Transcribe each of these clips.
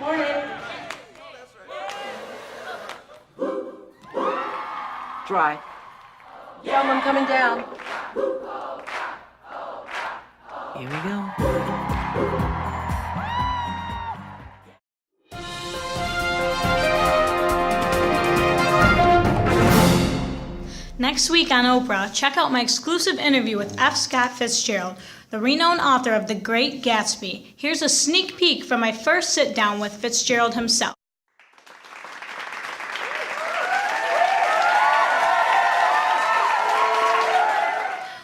Morning. Dry. Tell them I'm coming down. Here we go. Next week on Oprah, check out my exclusive interview with F. Scott Fitzgerald, the renowned author of The Great Gatsby. Here's a sneak peek from my first sit-down with Fitzgerald himself.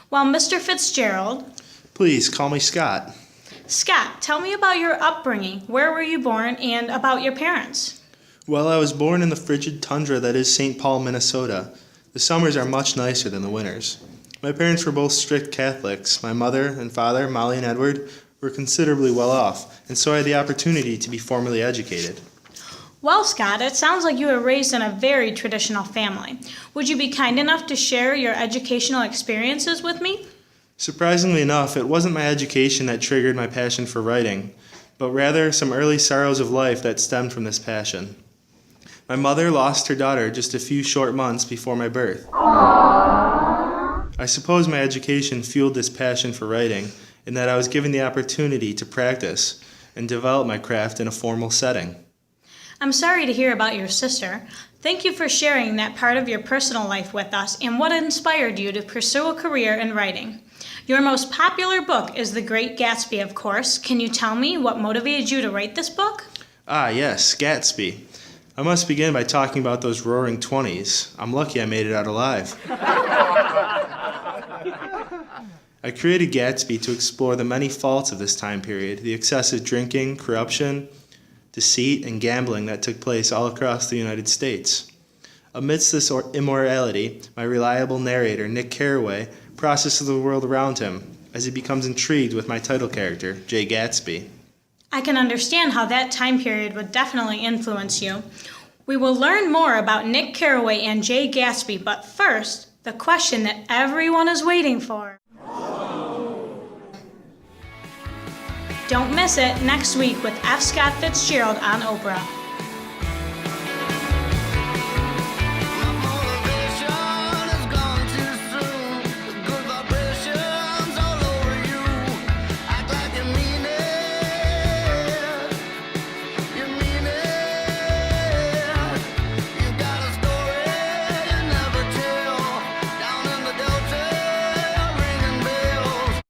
Well, Mr. Fitzgerald. Please call me Scott. Scott, tell me about your upbringing. Where were you born and about your parents? Well, I was born in the frigid tundra that is St. Paul, Minnesota. The summers are much nicer than the winters. My parents were both strict Catholics. My mother and father, Molly and Edward, were considerably well off, and so I had the opportunity to be formally educated. Well, Scott, it sounds like you were raised in a very traditional family. Would you be kind enough to share your educational experiences with me? Surprisingly enough, it wasn't my education that triggered my passion for writing, but rather some early sorrows of life that stemmed from this passion. My mother lost her daughter just a few short months before my birth. I suppose my education fueled this passion for writing in that I was given the opportunity to practice and develop my craft in a formal setting. I'm sorry to hear about your sister. Thank you for sharing that part of your personal life with us and what inspired you to pursue a career in writing. Your most popular book is The Great Gatsby, of course. Can you tell me what motivated you to write this book? Ah, yes, Gatsby. I must begin by talking about those roaring 20s. I'm lucky I made it out alive. I created Gatsby to explore the many faults of this time period, the excessive drinking, corruption, deceit, and gambling that took place all across the United States. Amidst this immorality, my reliable narrator, Nick Carraway, processes the world around him as he becomes intrigued with my title character, Jay Gatsby. I can understand how that time period would definitely influence you. We will learn more about Nick Carraway and Jay Gatsby, but first, the question that everyone is waiting for. Don't miss it next week with F. Scott Fitzgerald on Oprah.